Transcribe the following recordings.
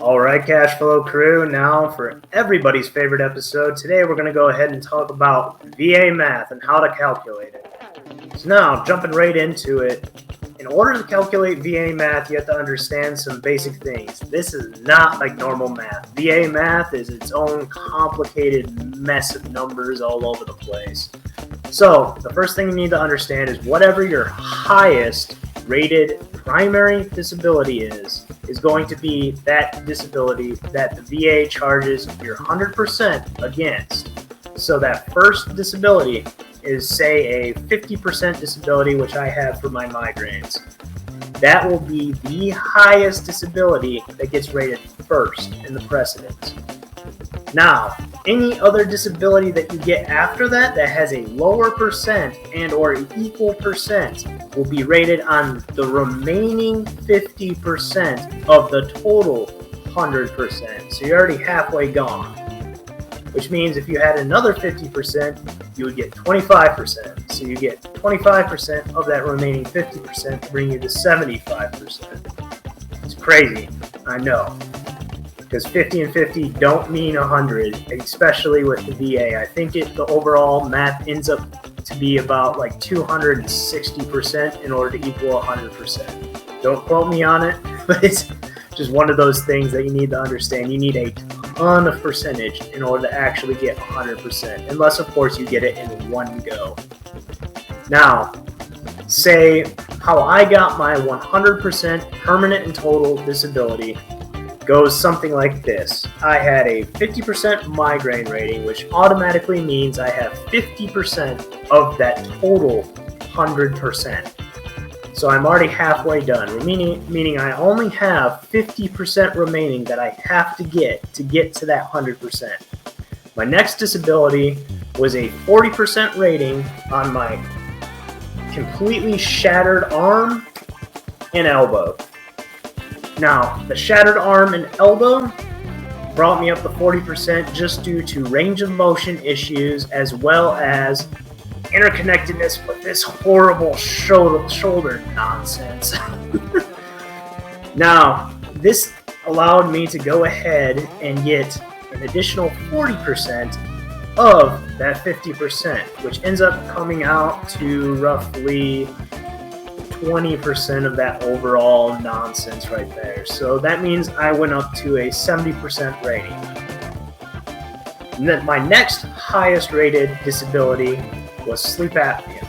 All right, cash flow crew, now for everybody's favorite episode. Today we're going to go ahead and talk about VA math and how to calculate it. So now, jumping right into it, in order to calculate VA math, you have to understand some basic things. This is not like normal math. VA math is its own complicated mess of numbers all over the place. So the first thing you need to understand is whatever your highest rated primary disability is going to be that disability that the VA charges your 100% against. So that first disability is, say, a 50% disability, which I have for my migraines. That will be the highest disability that gets rated first in the precedence. Now, any other disability that you get after that has a lower percent and or equal percent will be rated on the remaining 50% of the total 100%. So you're already halfway gone, which means if you had another 50%, you would get 25%. So you get 25% of that remaining 50% to bring you to 75%. It's crazy, I know. Because 50 and 50 don't mean 100, especially with the VA. I think the overall math ends up to be about like 260% in order to equal 100%. Don't quote me on it, but it's just one of those things that you need to understand. You need a ton of percentage in order to actually get 100%, unless of course you get it in one go. Now, say how I got my 100% permanent and total disability goes something like this. I had a 50% migraine rating, which automatically means I have 50% of that total 100%. So I'm already halfway done, meaning I only have 50% remaining that I have to get to that 100%. My next disability was a 40% rating on my completely shattered arm and elbow. Now, the shattered arm and elbow brought me up to 40% just due to range of motion issues as well as interconnectedness with this horrible shoulder nonsense. Now, this allowed me to go ahead and get an additional 40% of that 50%, which ends up coming out to roughly 20% of that overall nonsense right there. So that means I went up to a 70% rating. And then my next highest rated disability was sleep apnea.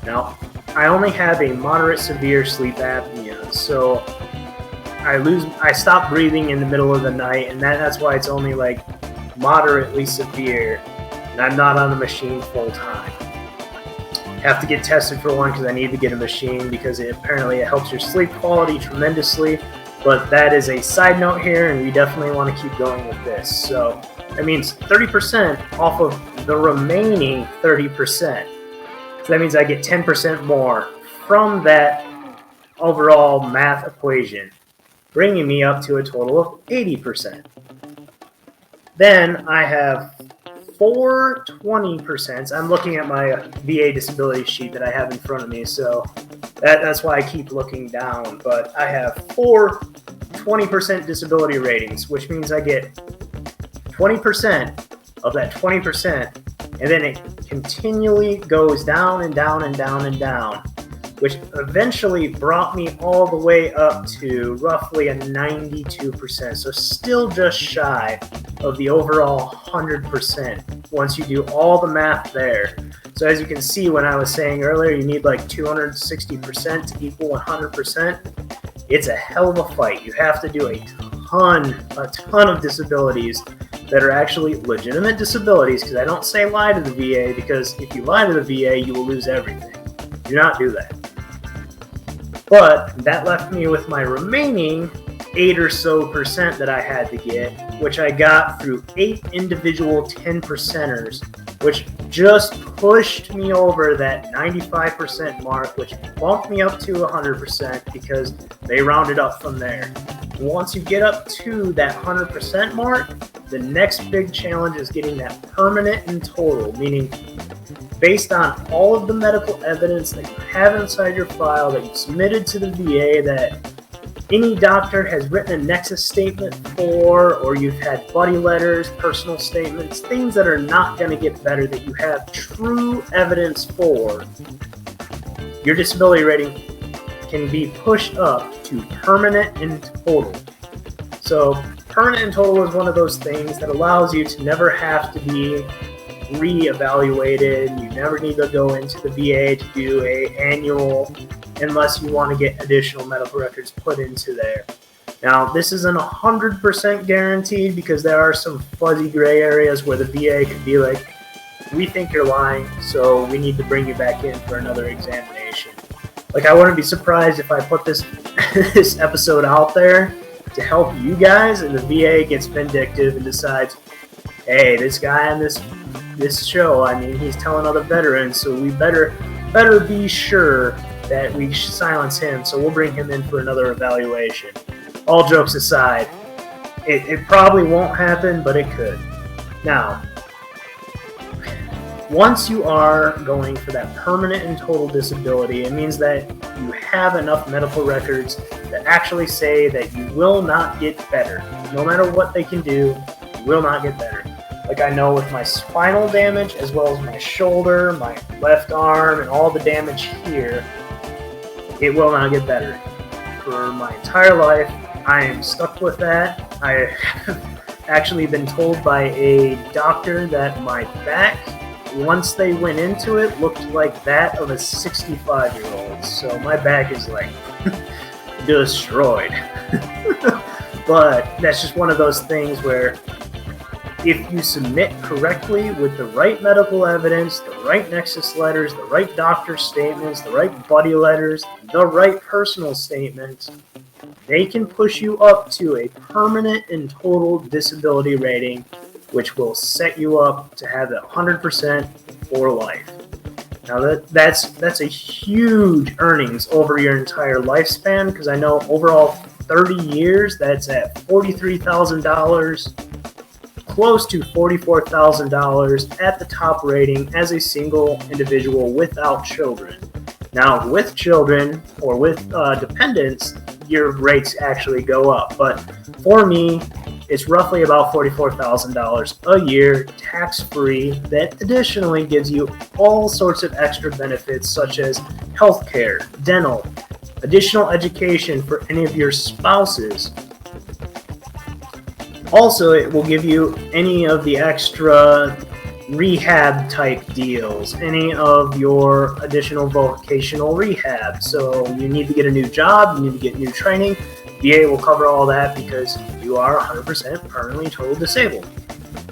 Now, I only have a moderate severe sleep apnea, so I stop breathing in the middle of the night, and that's why it's only like moderately severe, and I'm not on the machine full time. Have to get tested for one because I need to get a machine because apparently it helps your sleep quality tremendously. But that is a side note here, and we definitely want to keep going with this. So that means 30% off of the remaining 30%. So that means I get 10% more from that overall math equation, bringing me up to a total of 80%. Then I have 4 20%. I'm looking at my VA disability sheet that I have in front of me, so that's why I keep looking down. But I have 4 20% disability ratings, which means I get 20% of that 20%, and then it continually goes down and down and down and down, which eventually brought me all the way up to roughly a 92%. So still just shy of the overall 100% once you do all the math there. So as you can see, when I was saying earlier, you need like 260% to equal 100%. It's a hell of a fight. You have to do a ton of disabilities that are actually legitimate disabilities, because I don't say lie to the VA, because if you lie to the VA, you will lose everything. Do not do that. But that left me with my remaining 8 or so percent that I had to get, which I got through 8 individual 10%ers, which just pushed me over that 95% mark, which bumped me up to 100% because they rounded up from there. Once you get up to that 100% mark, the next big challenge is getting that permanent and total, meaning based on all of the medical evidence that you have inside your file that you submitted to the VA that any doctor has written a nexus statement for, or you've had buddy letters, personal statements, things that are not going to get better that you have true evidence for, your disability rating can be pushed up to permanent and total. So permanent and total is one of those things that allows you to never have to be re-evaluated. You never need to go into the VA to do an annual unless you want to get additional medical records put into there. Now, this isn't 100% guaranteed because there are some fuzzy gray areas where the VA could be like, we think you're lying, so we need to bring you back in for another examination. Like, I wouldn't be surprised if I put this this episode out there to help you guys, and the VA gets vindictive and decides, hey, this guy on this show, I mean, he's telling other veterans, so we better be sure that we silence him, so we'll bring him in for another evaluation. All jokes aside, it probably won't happen, but it could. Now, once you are going for that permanent and total disability, it means that you have enough medical records that actually say that you will not get better. No matter what they can do, you will not get better. Like I know with my spinal damage, as well as my shoulder, my left arm, and all the damage here, it will not get better. For my entire life, I am stuck with that. I have actually been told by a doctor that my back, once they went into it, looked like that of a 65-year-old. So my back is like destroyed. But that's just one of those things where if you submit correctly with the right medical evidence, the right nexus letters, the right doctor statements, the right buddy letters, the right personal statements, they can push you up to a permanent and total disability rating, which will set you up to have that 100% for life. Now that's a huge earnings over your entire lifespan, because I know overall 30 years, that's at $43,000, close to $44,000 at the top rating as a single individual without children. Now with children or with dependents, your rates actually go up. But for me, it's roughly about $44,000 a year, tax-free, that additionally gives you all sorts of extra benefits such as healthcare, dental, additional education for any of your spouses. Also, it will give you any of the extra rehab type deals, any of your additional vocational rehab. So you need to get a new job, you need to get new training. VA will cover all that because you are 100% permanently total disabled.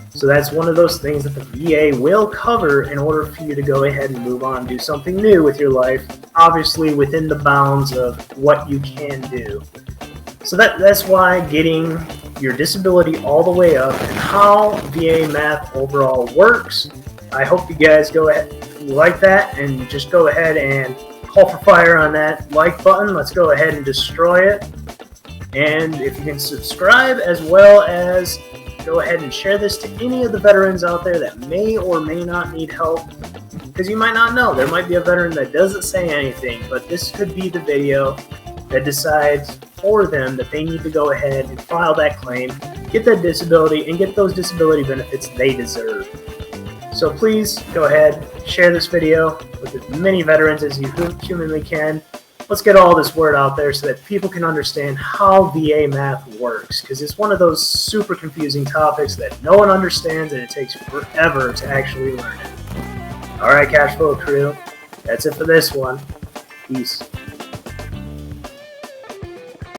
So that's one of those things that the VA will cover in order for you to go ahead and move on, do something new with your life, obviously within the bounds of what you can do. So that's why getting your disability all the way up and how VA math overall works. I hope you guys go ahead if you like that and just go ahead and call for fire on that like button. Let's go ahead and destroy it. And if you can subscribe, as well as go ahead and share this to any of the veterans out there that may or may not need help, because you might not know. There might be a veteran that doesn't say anything, but this could be the video that decides for them that they need to go ahead and file that claim, get that disability, and get those disability benefits they deserve. So please go ahead, share this video with as many veterans as you humanly can. Let's get all this word out there so that people can understand how VA math works, because it's one of those super confusing topics that no one understands and it takes forever to actually learn it. Alright, Cash Flow crew, that's it for this one. Peace.